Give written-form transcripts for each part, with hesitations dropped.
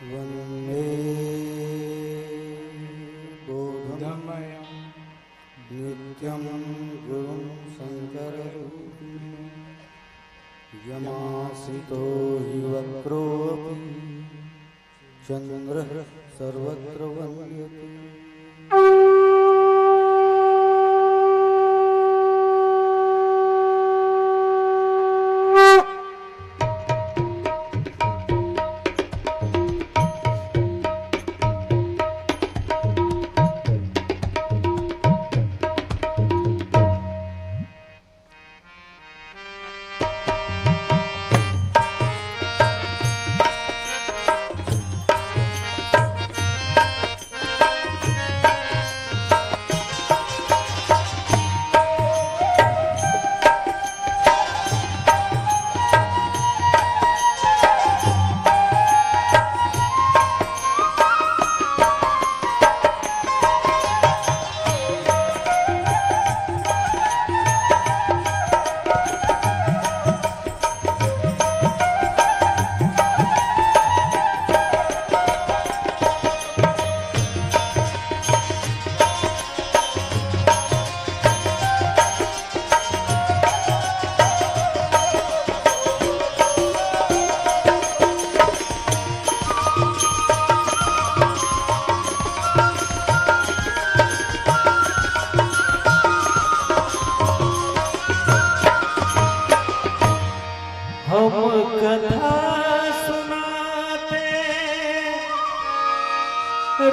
वन्दे बोधमयं नित्यं गुरुं शङ्कररूपिणं यमासितो हि वक्रोऽपि चन्द्रः सर्वत्र वन्द्यते।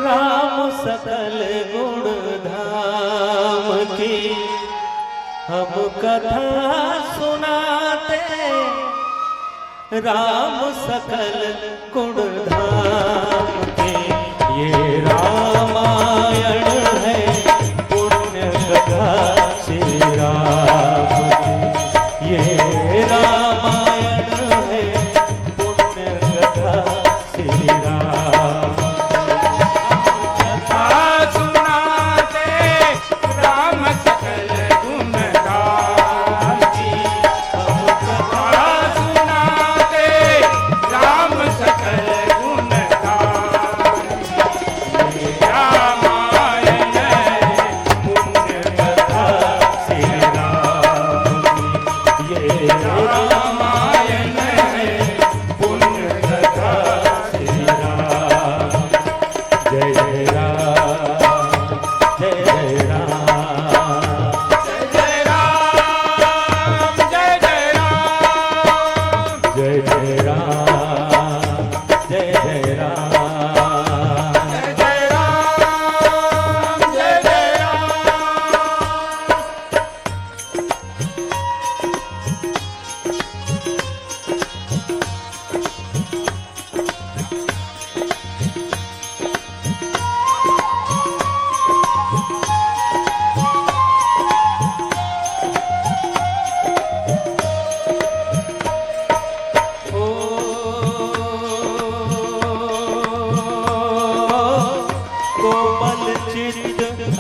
राम सकल गुण धाम की हम कथा सुनाते, राम सकल गुण धाम की। ये रामायण है पुण्य कथा श्री राम की। ये रामायण है पुण्य कथा श्री राम।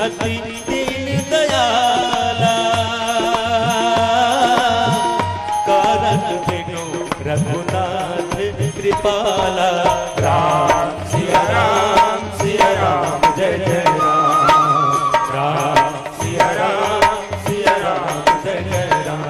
अति दीन दयाला कारण बिनु रघुनाथ कृपाला। राम सिया राम जय जय राम। राम सिया राम जय जय राम।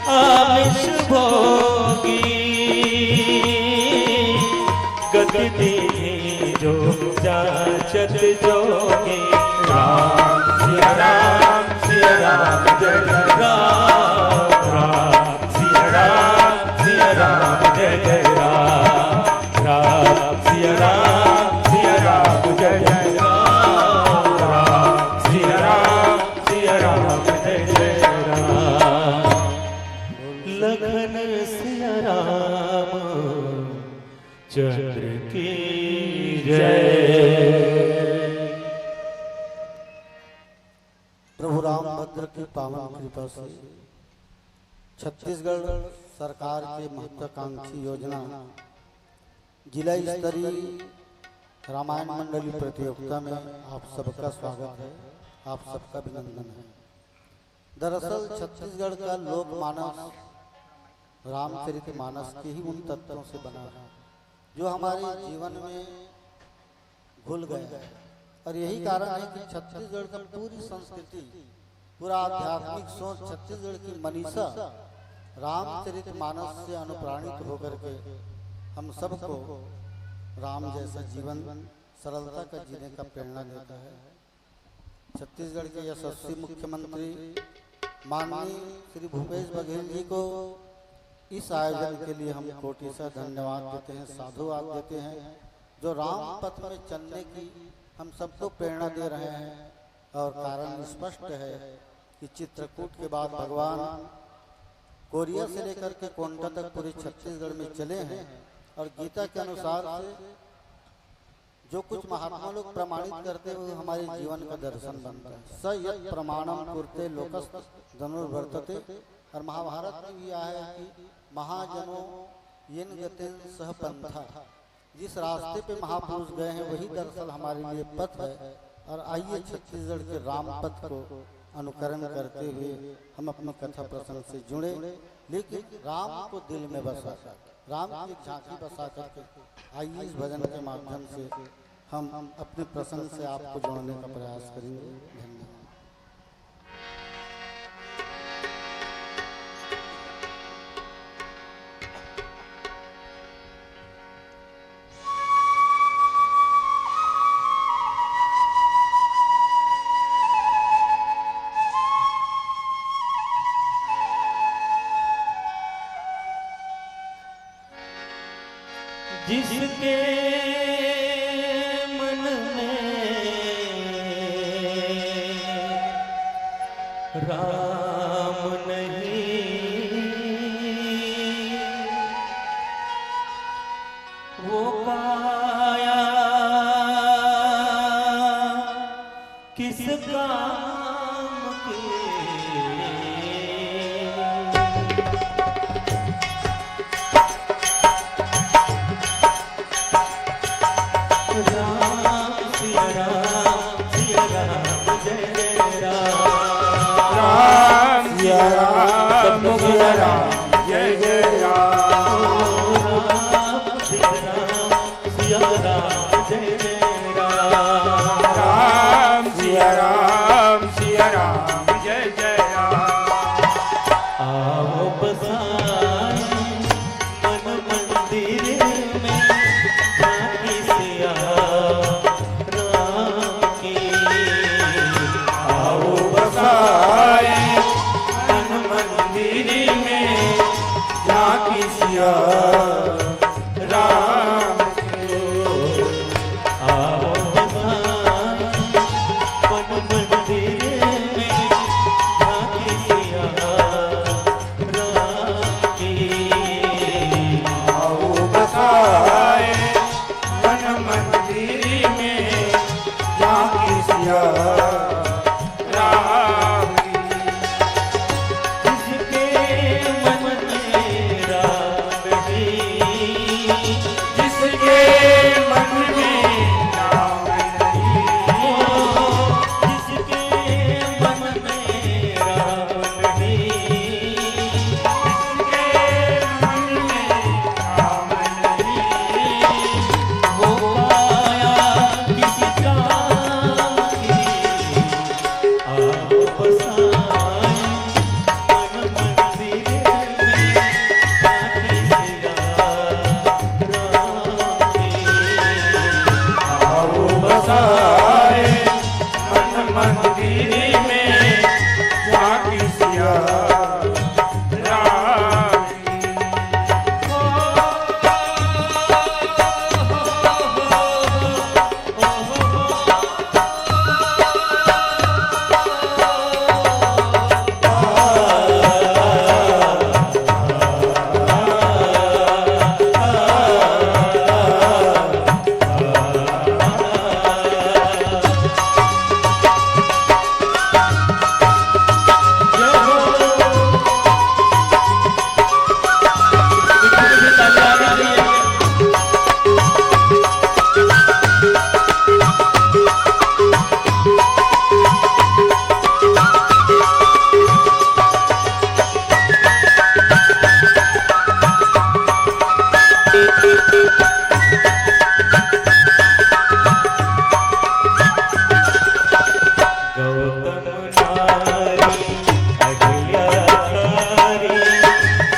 आमिष भोगी गति दीनी जो जाचत जोगी। राम सिया राम जय जय राम। राम सिया राम जय जय राम। राम सिया राम जय जय राम। राम सिया राम जय जय राम। लखन सिया राम चंद्र की जय। प्रभु रामभद्र की पावन कृपा से छत्तीसगढ़ सरकार के महत्वाकांक्षी योजना जिला स्तरीय रामायण मंडली प्रतियोगिता में आप सबका स्वागत है, आप सबका अभिनंदन है। दरअसल छत्तीसगढ़ का लोकमानस रामचरितमानस के ही उन तत्वों से बना है जो हमारे जीवन में घुल गए हैं, और यही कारण है कि छत्तीसगढ़ की पूरी संस्कृति, पूरा आध्यात्मिक सोच छत्तीसगढ़ की मनीषा रामचरितमानस से अनुप्राणित होकर के हम सबको राम जैसा जीवन सरलता का जीने का प्रेरणा देता है। छत्तीसगढ़ के यशस्वी मुख्यमंत्री माननीय श्री भूपेश बघेल जी को इस आयोजन के लिए हम कोटि से धन्यवाद देते हैं, साधुवाद देते हैं, जो राम पथ में चलने की हम सबको प्रेरणा दे रहे हैं। और कारण स्पष्ट है कि चित्रकूट के बाद भगवान कोरिया से लेकर के कोंटा तक पूरे छत्तीसगढ़ में चले हैं, और गीता के अनुसार से जो कुछ महात्मा लोग प्रमाणित करते हैं वो हमारे जीवन का दर्शन बनता है। स यत् प्रमाणम कुरते लोकस्त धनुर्वर्तते, और महाभारत में भी आया है कि महाजनों येन गतेन सह पंथा, जिस रास्ते पे महापुरुष गए हैं वही दरअसल हमारे लिए पथ है। और आइए छत्तीसगढ़ के राम पथ को अनुकरण करते हुए हम अपनी कथा प्रसंग से जुड़े, लेकिन राम को दिल में बसा, राम की झांकी बसा करके आइए इस भजन के माध्यम से हम अपने प्रसंग से आपको जोड़ने का प्रयास करेंगे। धन्यवाद। जिसके मन में राम नहीं, वो काया किस काम की। जय जय राम, सिया राम जय जय राम, राम सिया राम, सिया राम जय जय राम। आओ बसाए मन मंदिर में झांकी सिया राम की। आओ बसाए मन मंदिर में झांकी सिया राम की। आओ बसाए मन मंदिर में झांकी सिया राम की। आओ बसाए मन मंदिर में झांकी सिया राम की। जिसके मन में राम नहीं,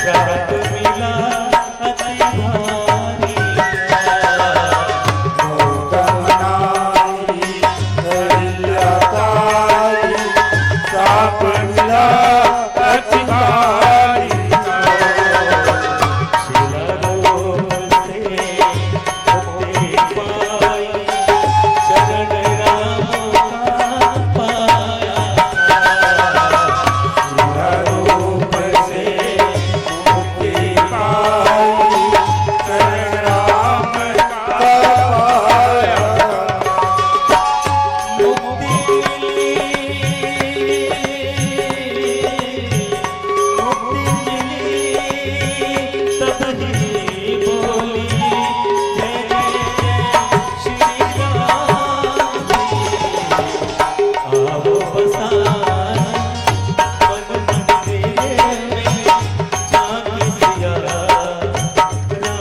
श्राप मिला अति भारी गौतमनारी हरियातारी साप मिला अति भारी शिलारोप से मुक्ति पाई चरण राम का पाया रूप से मुक्ति पाई शरण राम का पाया मुक्ति मिली तब ही बोली जय जय श्री राम आओ बसाना मन मंदिर में जाके सिया राम के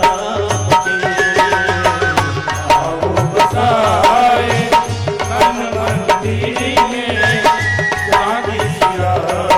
आओ बसाए मन मंदिर में जागे सिया राम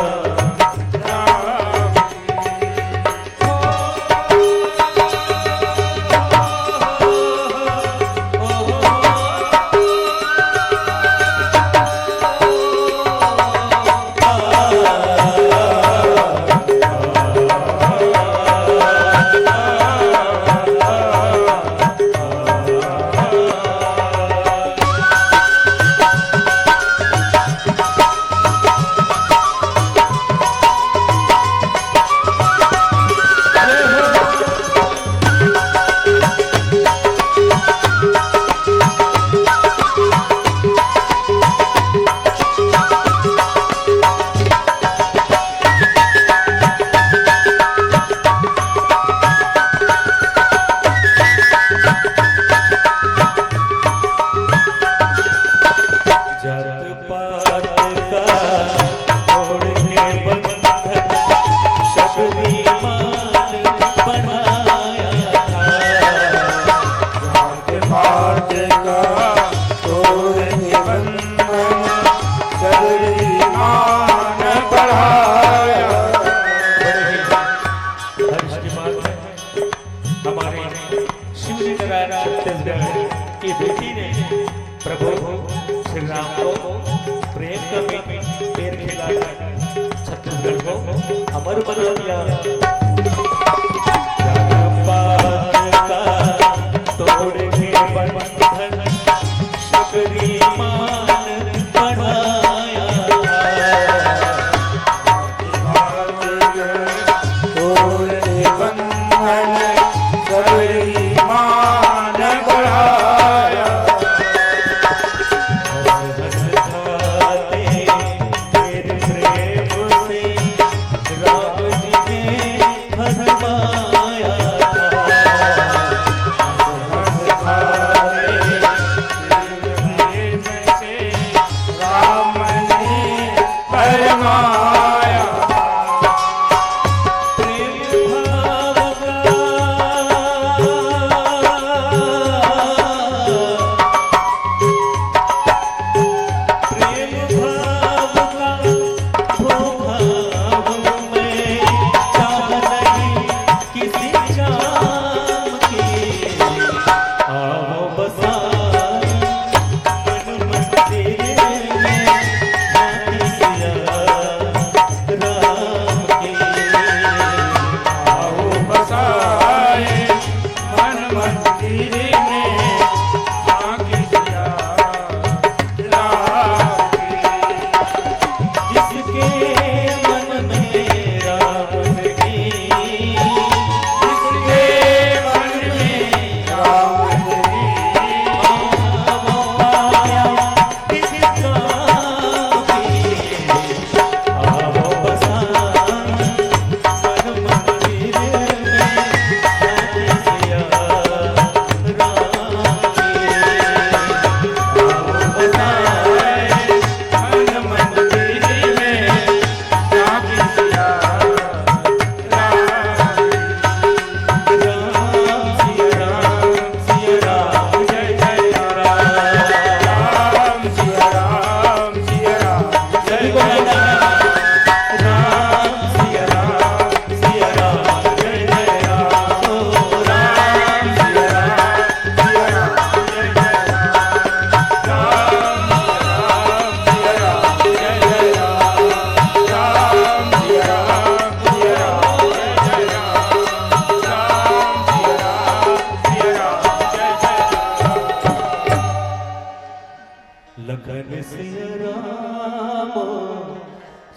जात पात का छोड़ के बंधन शबरी मान बनाया था जात पात का तोड़ बंधन सबरी मान बढ़ाया हर्ष की बात है हमारे शिवजी नारायण छत्तीसगढ़ की बेटी ने प्रभु श्री राम को प्रेम का पैर खिलाकर छत्तीसगढ़ को अमर बना दिया जात-पात का तोड़ के बंधन शबरी मान बढ़ाया तोड़ बंधन सबरी मान बढ़ाया तेरे प्रेम से राम जी ने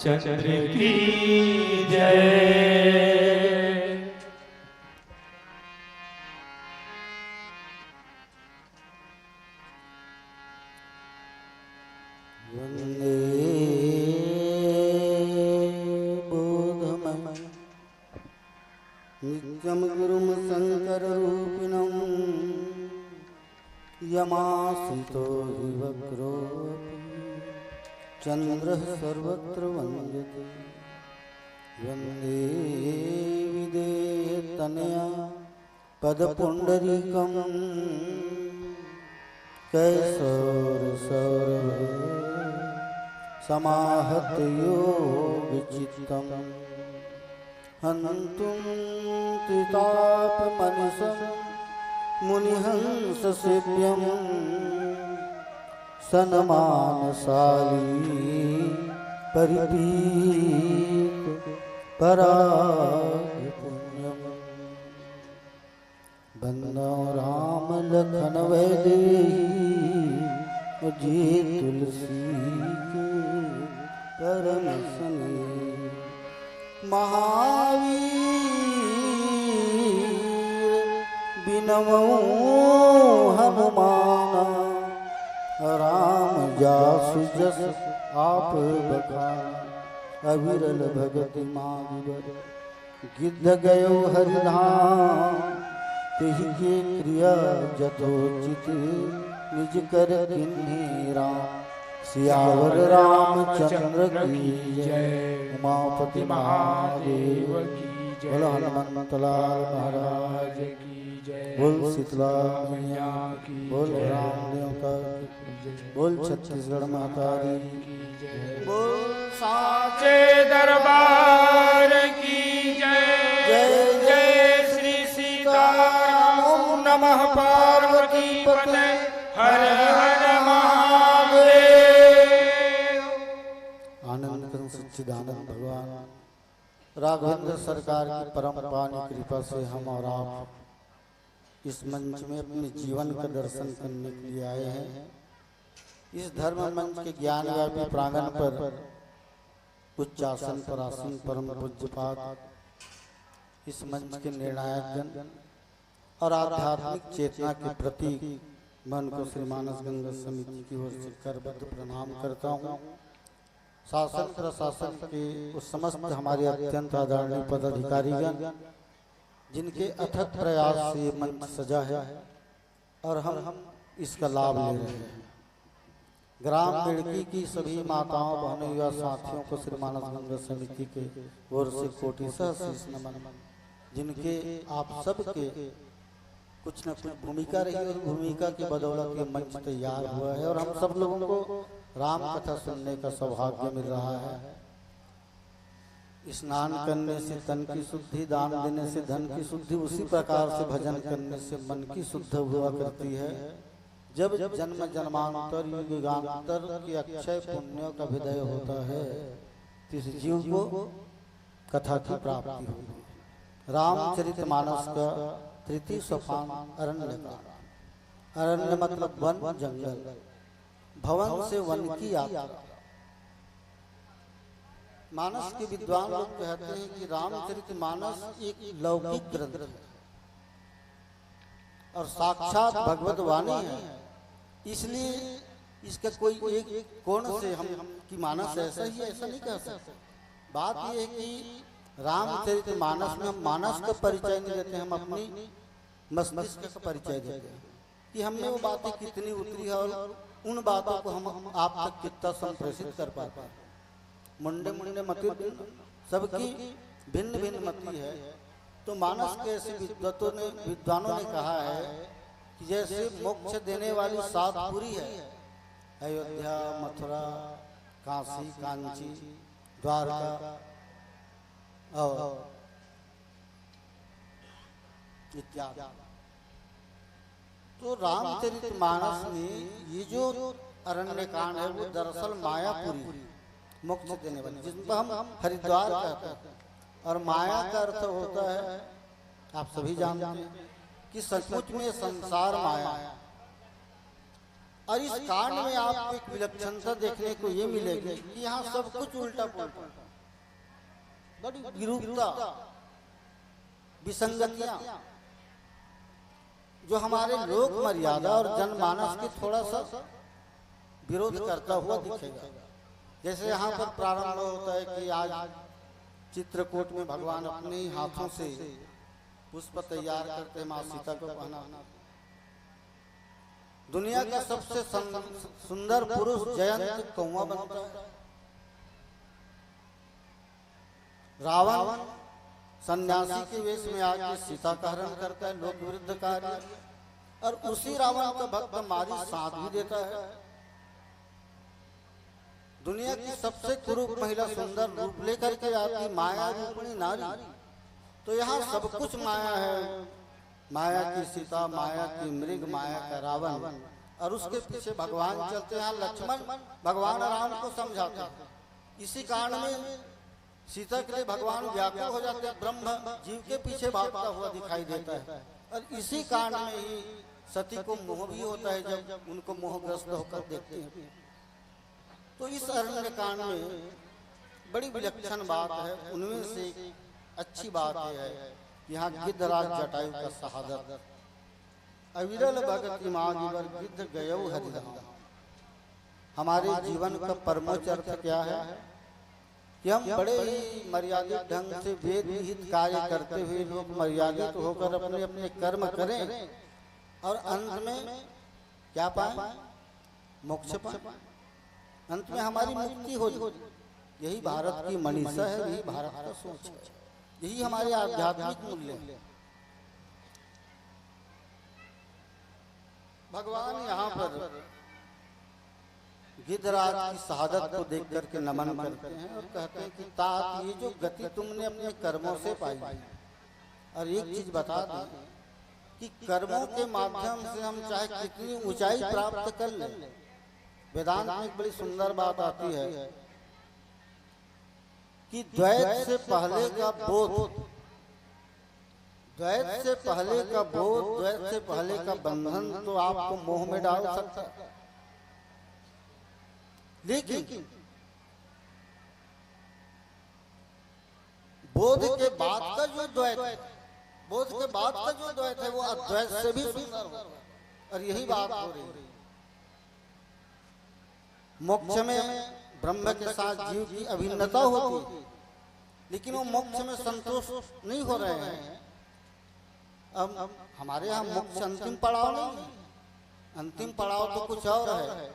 चंद्र की जय। वंदे बोधमय नित्यं गुरुं शङ्कररूपिणं यमाश्रितो हि वक्रोऽपि चन्द्रः सर्वत्र वन्द्यते। वन्दे विदेहतनया पदपुण्डरीकं कैशोरसौरभे समाहत योगचित्तं हन्तुं त्रितापमनिशं मुनिहंससेव्यं सन्मानशाली परिपीत परागपुण्यं। बन्दो राम लखन वैदेही जी तुलसी के परम स्नेही। महावीर बिनवऊँ हनुमाना राम जासु जस आप बखाना। अविरल भगति मागिबर गिद्ध गयो हरिधाम तेहि के क्रिया जथोचित निज कर किन्ही राम। सियावर रामचंद्र की जय। उमापति महादेव की जय। बोलो हनुमंत लाल महाराज की जय। बोल शीतला मैया की। बोल राम देवता की। बोल छत्तीसगढ़ माता की जय। बोल साचे दरबार की जय। जय जय श्री सीताराम। ओम नमः पार्वती पते हर हर महादेव। आनंद कंद सच्चिदानंद भगवान राघवेंद्र सरकार की परम पावनी कृपा से हम और आप इस मंच में अपने जीवन का दर्शन करने के लिए आए हैं। इस धर्म मंच के ज्ञान व्यापी प्रांगण पर उच्चासन पर आसीन परम पूज्यपाद इस मंच के निर्णायक गण और आध्यात्मिक चेतना के प्रतीक मन को श्री मानस गंगा समिति की ओर से करबद्ध प्रणाम करता हूँ। शासन प्रशासन के उस समस्त हमारे अत्यंत आदरणीय पदाधिकारीगण जिनके अथक प्रयास से मंच सजा है और हम इसका लाभ ले रहे हैं। ग्राम बेड़की की सभी माताओं बहनों या साथियों को श्री मानस गंगा समिति के ओर से कोटि शीश नमन। जिनके आप सबके कुछ न कुछ भूमिका रही और भूमिका की बदौलत ये मंच तैयार हुआ है और हम सब लोगों को राम कथा सुनने का सौभाग्य मिल रहा है। स्नान करने से तन की शुद्धि, दान देने से धन की शुद्धि, उसी प्रकार से भजन करने से मन की शुद्ध हुआ करती है। जब जन्म जन्मांतर युगांतर की अक्षय पुण्यों का विदय होता है तो इस जीव को कथा की प्राप्ति होती है। रामचरितमानस का तृतीय सोपान अरण्य का। अरण्य मतलब वन, जंगल। भवन से वन की यात्रा। मानस के विद्वान लोग कहते हैं कि रामचरितमानस एक लौकिक ग्रंथ है और साक्षात भगवत वाणी है। इसलिए इसका कोई एक कोण से हम कि मानस ऐसा ही ऐसा नहीं कह सकते। बात यह है कि रामचरितमानस में हम मानस का परिचय नहीं देते, हम अपनी मस्तिष्क का परिचय देते हैं कि हमने वो बातें कितनी उतरी है और उन बातों को हम आप तक कितना संप्रेषित कर पाते हैं। मुंडे मुंडे मति सबकी भिन्न भिन्न मति है। तो मानस के ऐसे विद्वानों ने कहा है कि जैसे मोक्ष देने वाली 7 पुरी है, अयोध्या, मथुरा, काशी, कांची, द्वारका और इत्यादि। तो रामचरितमानस में ये जो अरण्य कांड है वो दरअसल मायापुरी मोक्ष देने वाली, जिसको हम हरिद्वार कहते हैं। और माया का अर्थ होता है, आप सभी जानते हैं कि सचमुच में संसार माया और इस कांड में आपको एक विलक्षणता देखने को ये मिलेगी कि यहाँ सब कुछ उल्टा पुल्टा, बड़ी विरूपता, विसंगतियां जो हमारे लोक मर्यादा और जनमानस के थोड़ा सा विरोध करता हुआ दिखेगा। जैसे यहाँ पर प्रारंभ होता है कि आज चित्रकूट में भगवान अपने ही हाथों से पुष्प तैयार करते माँ सीता को पहना। दुनिया का सबसे सुंदर पुरुष जयंत कौवा बनता है। रावण सन्यासी के वेश में आके सीता का हरण करता है, लोक विरुद्ध कार्य, और उसी रावण का भक्त मारी साथ भी देता है। दुनिया की सबसे कुरूप महिला सुंदर रूप लेकर के आती माया रूपणी नारी, तो यहाँ सब कुछ माया है। माया की सीता, माया की मृग, माया का रावण, और उसके पीछे भगवान चलते हैं। लक्ष्मण भगवान राम को समझाते हैं। इसी कारण में सीता के लिए भगवान व्याकुल हो जाते हैं, ब्रह्म जीव के पीछे भागता हुआ दिखाई देता है। और इसी कारण में ही सती को मोह भी होता है जब उनको मोहग्रस्त होकर देखते हैं। तो इस अरण्य कांड में बड़ी विलक्षण बात है। उनमें से अच्छी बात यह है कि यहाँ गिद्धराज जटायु का शहादत, अविरल भगति मागिवर गिद्ध गयौ हरिधाम। हमारे जीवन का परमोच्च अर्थ क्या है कि हम बड़े ही मर्यादित ढंग से वेद विहित कार्य करते हुए लोग मर्यादित होकर अपने अपने कर्म करें और अंत में क्या पाए? मोक्ष पाए, अंत में हमारी मुक्ति हो जाए। यही भारत की मनीषा है, यही भारत का सोच है, यही हमारे आध्यात्मिक मूल्य है। भगवान यहाँ पर गिद्धराज की शहादत को देख करके नमन करते हैं और कहते हैं कि तात, ये जो गति तुमने अपने कर्मों से पाई, और एक चीज बता दें कि कर्मों के माध्यम से हम चाहे कितनी ऊंचाई प्राप्त कर लें, वेदांत में एक बड़ी सुंदर बात आती है कि द्वैत से पहले का बोध, द्वैत से पहले का बोध, द्वैत से पहले का बंधन तो आपको मोह में डाल सकता है, लेकिन बोध के बाद का जो द्वैत है, बोध के बाद का जो द्वैत है वो अद्वैत से भी सुंदर होगा। और यही बात हो रही है। मोक्ष में ब्रह्म के साथ जीव की अभिन्नता होती है, लेकिन वो मोक्ष में संतुष्ट नहीं हो रहे हैं। अब हमारे यहाँ मोक्ष अंतिम पड़ाव नहीं, अंतिम पड़ाव तो कुछ और है।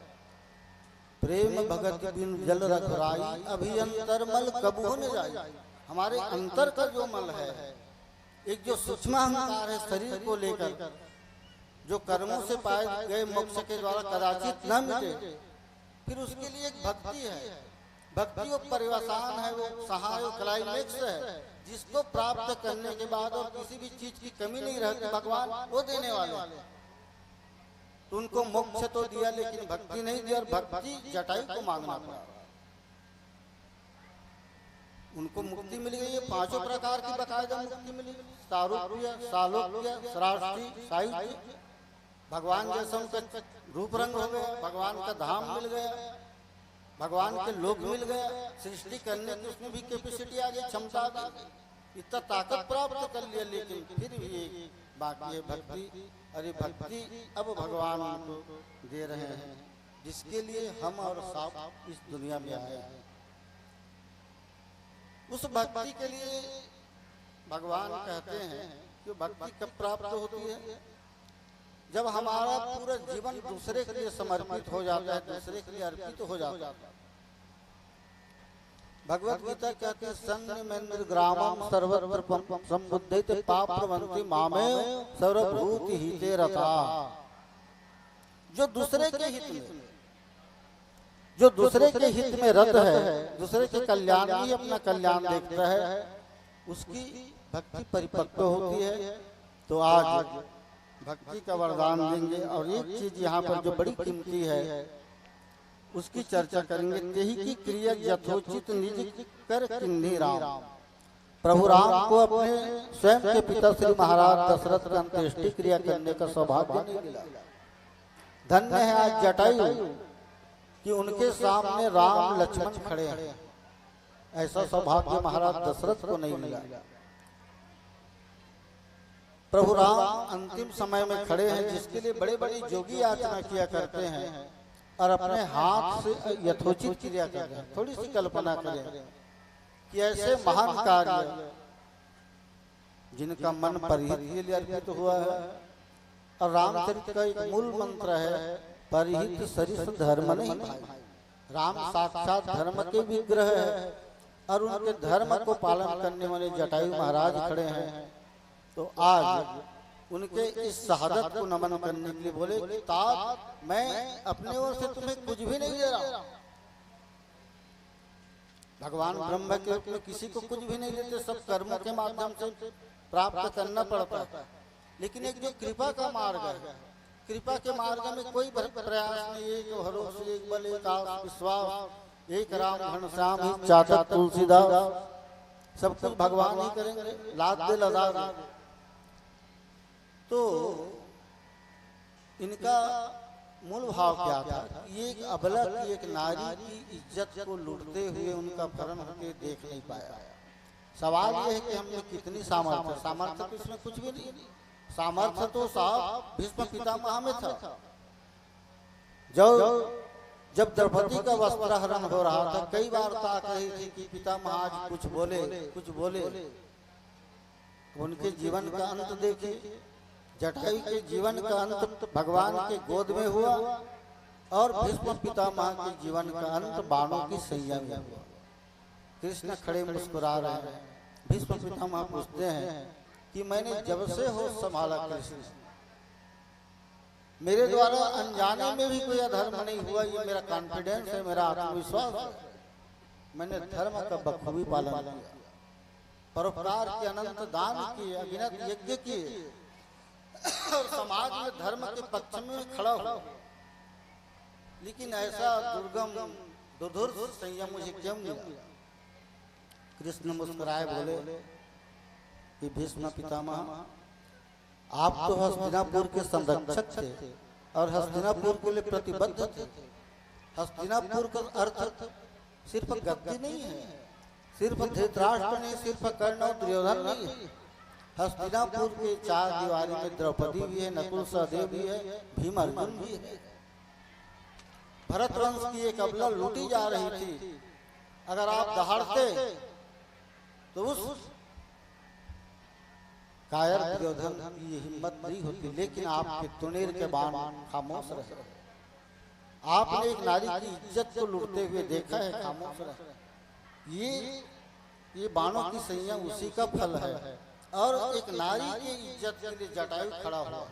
प्रेम भगत बिन जल रघुराई, अभियंतर मल कबू न जाई। हमारे अंतर का जो मल है, एक जो सूक्ष्म अहंकार है शरीर को लेकर, जो कर्मों से पाए गए मोक्ष के द्वारा कदाचित न मिटे, फिर उसके लिए एक भक्ति है। भक्ति वो परिवसान है, वो सहाय, वो क्लाइमेक्स है, जिसको प्राप्त करने के बाद और किसी भी चीज की कमी नहीं रहती, भगवान वो देने वाले। तो उनको मोक्ष तो दिया लेकिन भक्ति नहीं दी, और भक्ति जटायु को मांगना पड़ा। उनको मुक्ति मिल गई है, पांचों प्रकार की बकायदा मुक्ति मिली। सारूप्य, सालोक्य, सराष्टि, सायुज्य। भगवान जैसा उनका रूप रंग हो गया, भगवान का धाम मिल गया, भगवान के लोक मिल गया, सृष्टि करने की उसमें भी कैपेसिटी आ गई, क्षमता आ गई, इतना ताकत प्राप्त कर लिया। लेकिन फिर भी बाकी है भक्ति। अरे भक्ति अब भगवान को दे रहे हैं, जिसके लिए हम और सब इस दुनिया में आए हैं। उस भक्ति के लिए भगवान कहते हैं कि भक्ति कब प्राप्त होती है? जब हमारा पूरा जीवन दूसरे के लिए समर्पित हो जाता है, दूसरे के लिए अर्पित हो जाता है। भगवत गीता कहते हैं सन्निमेन्द्र ग्रामम सर्वत्र संबुद्धित पाप प्रवंति मामे सर्वभूत हिते रता। जो दूसरे के हित में, जो दूसरे के हित में रत है, दूसरे के कल्याण ही अपना कल्याण देखता है, उसकी भक्ति परिपक्व होती है। तो आज भक्ति का वरदान देंगे। और एक चीज यहाँ पर जो बड़ी कीमती है उसकी चर्चा करेंगे। तेही की क्रिया यथोचित निज कर किन्ही राम। प्रभु राम को अपने स्वयं के पिता श्री महाराज दशरथ का अंत्येष्टि क्रिया करने का सौभाग्य नहीं मिला। धन्य है आज जटायु कि उनके सामने राम लक्ष्मण खड़े हैं। ऐसा सौभाग्य महाराज दशरथ को नहीं मिला। प्रभु राम अंतिम समय में खड़े हैं, जिसके लिए बड़े बड़े जोगी याचना किया करते हैं और अपने हाथ से यथोचित क्रिया करते हैं। थोड़ी सी कल्पना करें कि ऐसे महान कार्य जिनका मन परिहित के लिए अर्पित हुआ है, और रामचरित का एक मूल मंत्र है परिहित सरिस धर्म नहीं भाई। राम साक्षात धर्म के विग्रह है और उनके धर्म को पालन करने वाले जटायु महाराज खड़े हैं। तो आज उनके इस शहादत को नमन करने के लिए बोले कि तात मैं अपने ओर से तुम्हें कुछ भी नहीं दे रहा। भगवान ब्रह्म के रूप में किसी को कुछ भी नहीं देते, सब कर्मों के माध्यम से प्राप्त करना पड़ता है। लेकिन एक जो कृपा का मार्ग है, कृपा के मार्ग में कोई प्रयास नहीं। एक भरोसे, एक बल, एक आस विश्वास, एक राम घनश्याम ही चातक तुलसीदास, सब कुछ भगवान ही करेंगे, लाद दे लदा दे। तो इनका मूल भाव क्या था? ये एक अबला की, एक नारी की इज्जत को लूटते हुए उनका भरण होकर देख नहीं पाया। सवाल यह है कि हमने कितनी सामर्थ्य, सामर्थ्य तो इसमें कुछ भी नहीं। सामर्थ्य तो साहब भीष्म पितामह में था। जब द्रौपदी का वस्त्रहरण हो रहा था, कई बार ताक रही थी कि पितामह आज कुछ बोले, कुछ बोले। उनके जीवन का अंत देखिए, जटायु के जीवन का अंत भगवान के गोद में हुआ और भीष्म पितामह के जीवन का अंत बाणों की सैया में हुआ। कृष्ण खड़े मुस्कुरा रहे हैं। भीष्म पितामह पूछते हैं कि मैंने जब से होश संभाला कृष्ण, मेरे द्वारा अनजाने में भी कोई अधर्म नहीं हुआ। ये मेरा कॉन्फिडेंस है, मेरा आत्मविश्वास है। मैंने धर्म का बखूबी पालन किया, परोपकार के अनंत दान किए, अगिनत यज्ञ किए और समाज में धर्म के पक्ष में खड़ा हो। लेकिन ऐसा दुर्गम दुधुर संयम मुझे क्यों मिला? कृष्ण मुस्कुराए बोले कि भीष्म पितामह, आप तो हस्तिनापुर के संरक्षक थे और हस्तिनापुर के लिए प्रतिबद्ध थे। हस्तिनापुर का अर्थ सिर्फ गद्दी नहीं है, सिर्फ धृतराष्ट्र नहीं, सिर्फ कर्ण और दुर्योधन नहीं है। हस्तिनापुर के चार दीवारी में द्रौपदी भी है, नकुल सहदेव भी है, भीम अर्जुन भी है। भरत वंश की एक अबला लूटी जा रही थी। अगर आप दहाड़ते तो उस कायर दुर्योधन की हिम्मत नहीं होती। लेकिन आपके तुनेर के बाण खामोश रहे। आपने एक नारी की इज्जत को लूटते हुए देखा है, खामोश रहे। ये बाणों की संयम उसी का फल है। और एक नारी की इज्जत के लिए जटायु खड़ा हुआ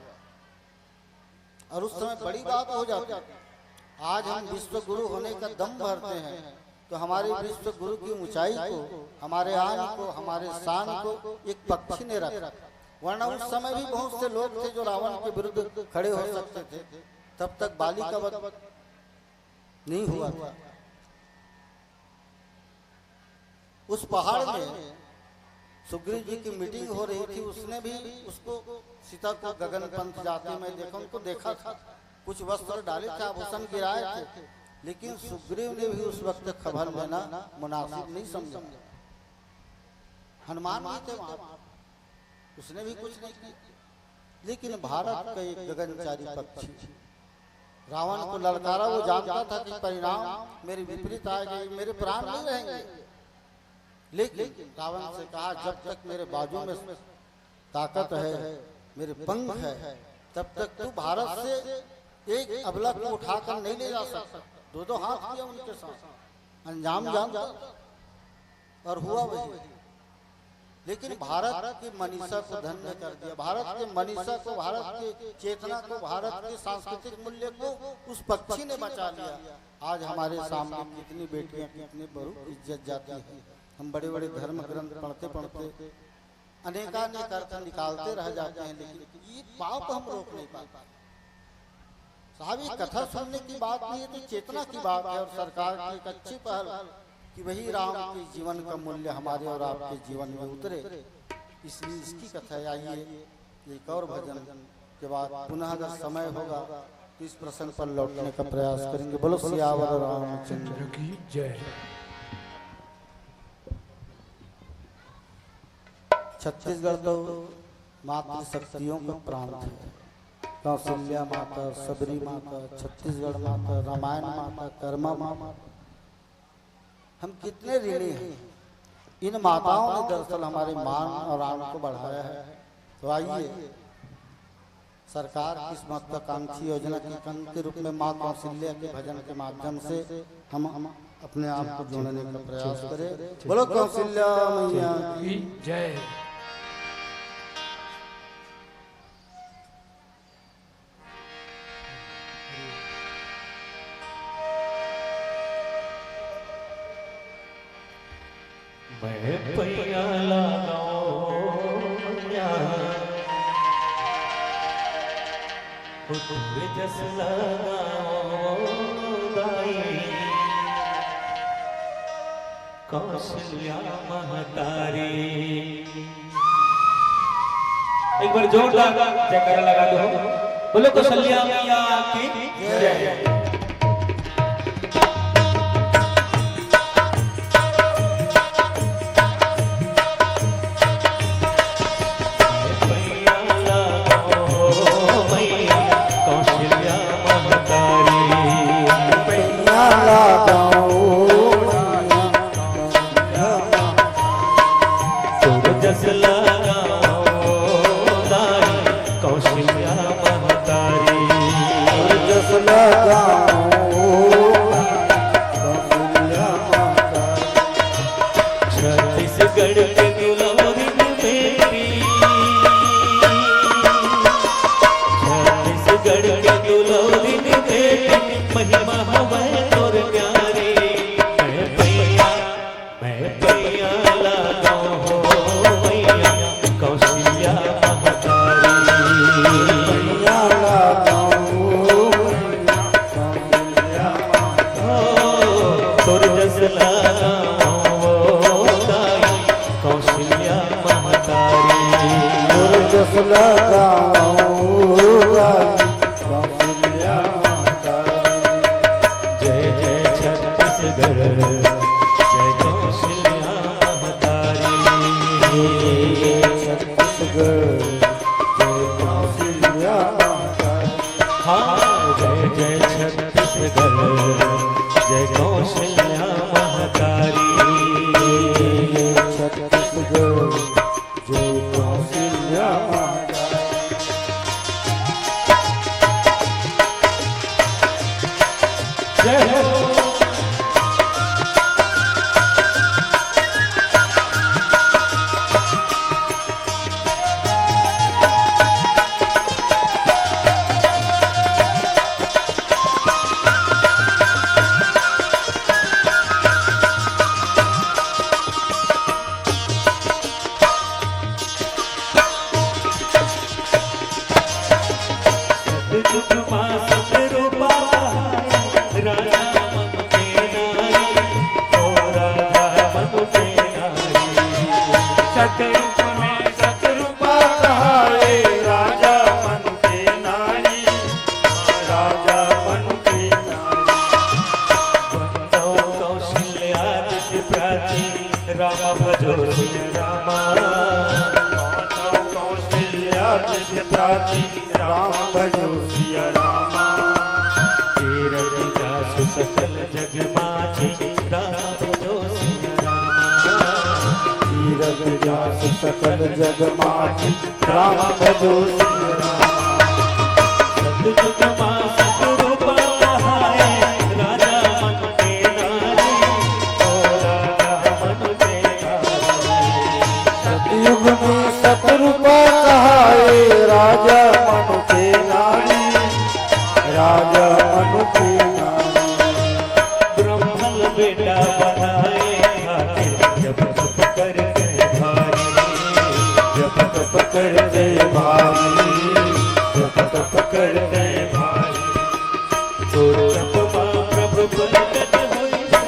और उस समय बड़ी बात हो जाती। आज हम विश्व गुरु होने का दम भरते हैं, तो हमारे विश्व गुरु की ऊंचाई को, हमारे आन को, हमारे शान को एक पक्षी ने रखा। वरना उस समय भी बहुत से लोग थे जो रावण के विरुद्ध खड़े हो सकते थे। तब तक बाली का वध नहीं हुआ था। उस पहाड़ में सुग्रीव जी की मीटिंग हो रही थी। उसने भी उसको सीता को गगन पंथ जाते में देखा, उनको देखा था, कुछ वस्त्र डाले थे, आभूषण गिराए थे। लेकिन सुग्रीव ने भी उस वक्त खबर लेना मुनासिब नहीं समझा। हनुमान भी थे वहां, उसने भी कुछ नहीं किया। लेकिन भारत का एक गगनचारी पक्षी रावण को ललकारा। वो जानता था कि परिणाम मेरे विपरीत आएगा, मेरे प्राण नहीं रहेंगे। लेकिन रावण से कहा, जब तक मेरे बाजू में ताकत है, मेरे पंख है, तब तक तू भारत से एक अबला को उठाकर नहीं ले जा सकता। दो हाथ किया उनके साथ, अंजाम जानता और हुआ वही। लेकिन भारत की मनीषा को धन्य कर दिया। भारत के मनीषा को, भारत के चेतना को, भारत के सांस्कृतिक मूल्य को उस पक्षी ने बचा लिया। आज हमारे सामने कितनी बेटियां, कितनी बहू इज्जत जाती है। हम बड़े बड़े धर्म ग्रंथ पढ़ते पढ़ते अनेकानेक अर्थ निकालते रह जाते हैं। लेकिन ये पाप हम रोक नहीं पाते। साहब, ये कथा सुनने की बात नहीं है, तो चेतना की बात है। और सरकार की एक अच्छी पहल कि वही राम के जीवन का मूल्य हमारे और आपके जीवन में उतरे, इसलिए इसकी कथा। आइए एक और भजन के बाद पुनः अगर समय होगा तो इस प्रसंग पर लौटने का प्रयास करेंगे। बोलो सियावर रामचंद्र की जय। छत्तीसगढ़ तो मातृ शक्तियों का प्रांत है। कौशल्या माता, सबरी माता, छत्तीसगढ़ माता, रामायण माता, कर्मा माता, हम कितने ऋणी हैं। इन माताओं ने दरअसल हमारे मान और आन को बढ़ाया है। तो आइए सरकार की इस महत्वाकांक्षी योजना के अंग के रूप में माँ कौशल्या के भजन के माध्यम से हम अपने आप को जोड़ने का प्रयास करें। बोलो कौशल्या मैया की जय। मैं पैया लगाऊं मैया, तुझे जस लगाऊं दाई, कौशल्या महतारी। एक बार जोरदार जयकारा लगा दो। बोलो कौशल्या मैया की जय। सकल जग माची राम भजो सिया राम। सतयुग मां सतरूप कहाए, राजा मन के नारी, ओ राजा मन के नारी। सतयुग में सतरूप कहाए, राजा मन के नारी, राजा मन के नारी। ब्रह्मल बेटा बनाए खातिर, जब तप करके भारी, जब तप करते भारी, जब तप करते भारी। तो तप मां प्रभु प्रकट हुई से,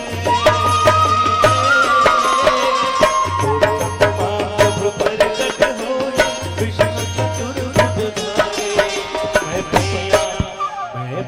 तो तप मां प्रभु प्रकट हुई, विष्णु चतुर्भुज धारे। मैं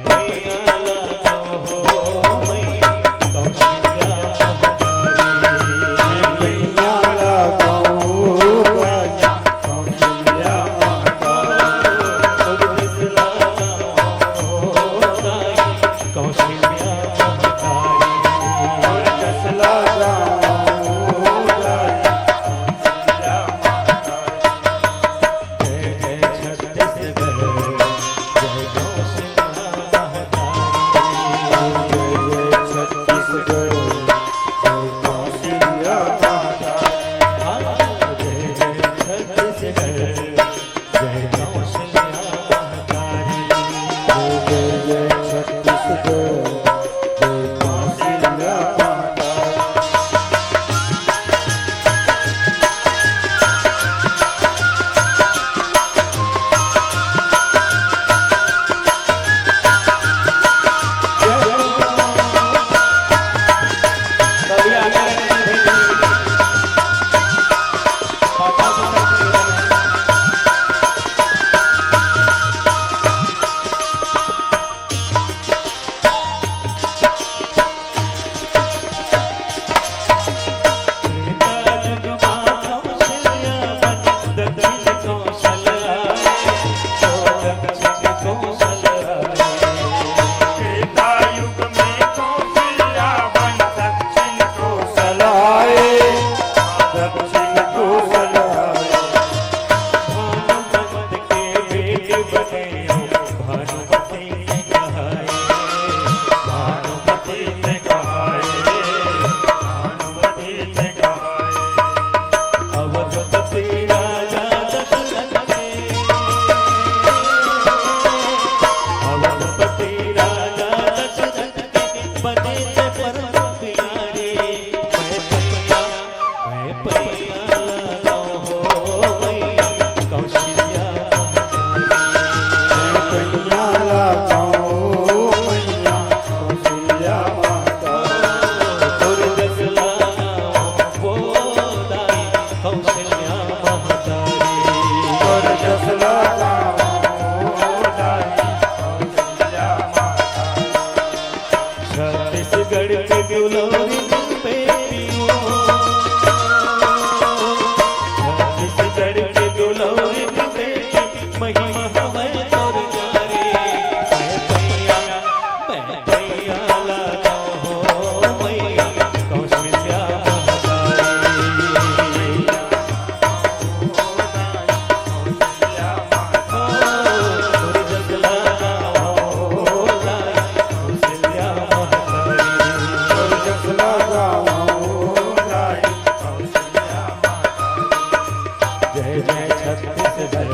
कौशल आए, तो दक्षिण कौशल आए। त्रेता युग में कौशल्या बन दक्षिण कौशल आए, दक्षिण कौशल आए। भानुमत के बेटे बने भानुमति ने कहाए, भानुमति ने कहाए, भानुमति ने कहाए। अवधपति राजा दशरथ के, अवधपति राजा दशरथ के बने थे परम प्यारे। मैं पैया लगाओ हो मैया कौशल्या पैया लगाओ मैया कौशल्या माता, दुर्गस लगाओ वो दाई कौशल्या महतारी। और जस लगाओ दाई कौशल्या माता। छत्तीसगढ़ के दुलौरी बेटियों, छत्तीसगढ़ के दुलौरी बेटी महिमा हमें तोर जारे। मैं पैया लगाओ हो मैया कौशल्या महतारी। दुर्गस लगाओ दाई कौशल्या महतारी। और जस लगाओ दाई कौशल्या माता। जय जय छत्तीसगढ़,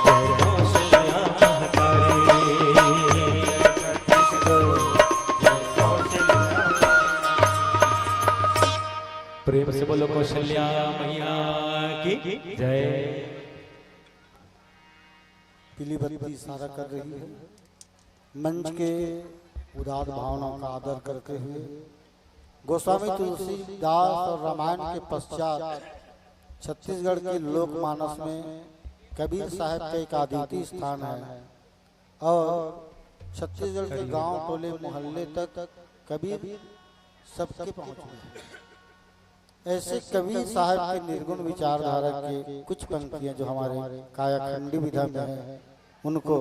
जय कौशल्या महतारी। प्रेम से बोलो कौशल्या मैया की जय। पीली बत्ती इशारा कर रही है। मंच के उदार भावनाओं का आदर करते हुए गोस्वामी तुलसीदास और रामायण के पश्चात छत्तीसगढ़ के लोकमानस में कबीर साहब का एक अद्वितीय स्थान है और छत्तीसगढ़ के गांव टोले मोहल्ले तक कबीर सबके पहुंच में है। ऐसे कबीर साहब के निर्गुण विचारधारा के कुछ पंक्तियां जो हमारे कायाखंडी विधा में है, उनको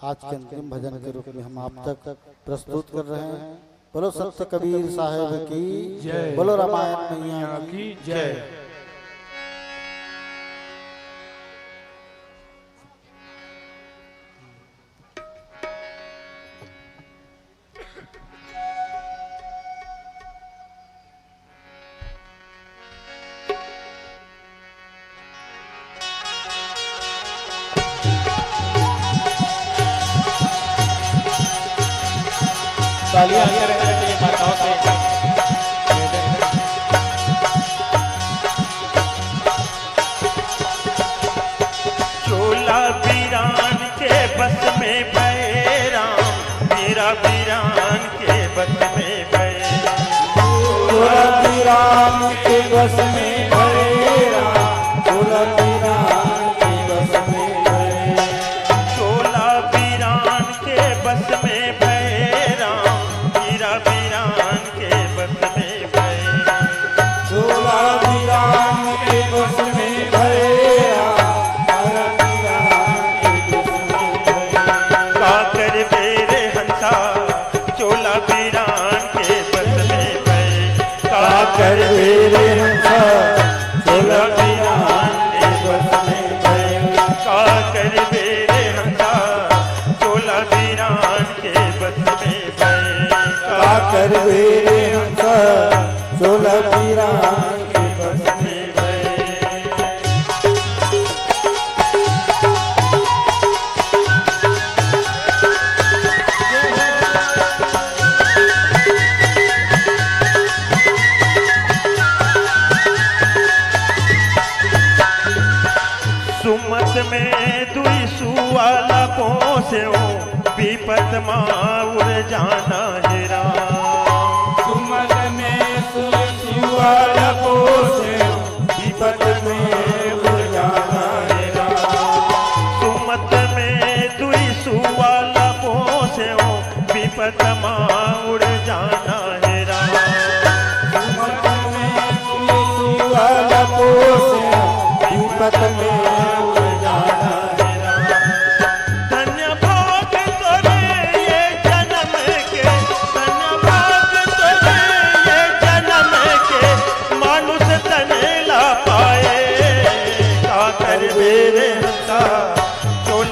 आज के अंतिम भजन के रूप में हम आप तक प्रस्तुत कर रहे हैं। बोलो सत्य कबीर साहब की जय, बोलो रामायण मैया की की जय। तालियां आगे रहने के लिए माताओं से। चोला वीरान के बस में भये राम, मेरा वीरान के बस में भये। चोला वीरान के बस में भये राम, चोला वीरान के बस में भये। चोला वीरान के बस में भये राम, मेरा वीरान के बस में भये। चोला वीरान के बस में भये राम, मेरा वीरान के बस में भये। काकर बेरे हंसा चोला वीरान के बस में भये। काकर बेरे हंसा चोला वीरान के बस में भये। काकर बेरे हंसा चोला वीरान के बस में भये। काकर बेरे हंसा चोला वीरान के बस में भये। सुमत में दुई सुवाला पोसे विपत माउर जाना हेरा। सुमत में सुवाला पोसे विपत में उड़ जाना हेरा। सुमत में दुई सुवाला पोसे विपत माउर जाना हेरा। सुमत में दुई सुवाला पोसे विपत में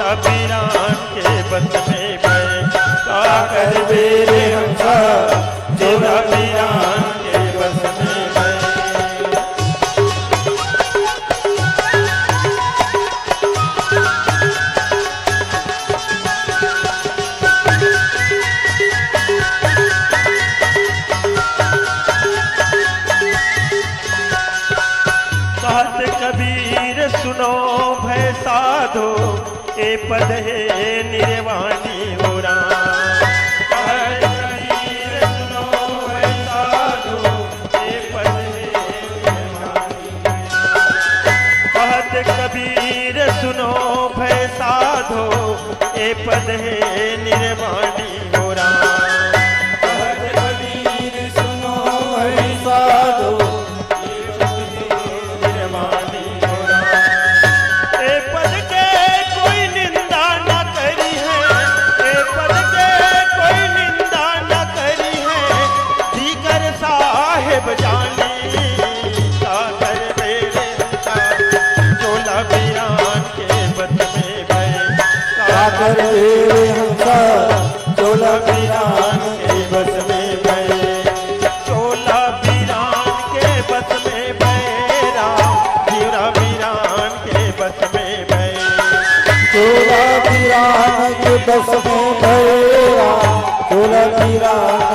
चोला पीरान के बस में भय का कर बेरे हंसा चोला पीरान के बस में भय कबीर सुनो भय साधो ए पद है निर्वाणी हो राम कबीर सुनो भय साधो ए पद है निर्वाणी कहत कबीर सुनो भय साधो ए पद है निर्वाणी हो राम कहत कबीर सुनो भय साधो कर तेरे हंसा चोला पीरान के बस में भय चोला पीरान के बस में भय राम हीरा पीरान के बस में भय चोला पीरान के बस में भय राम चोला पीरान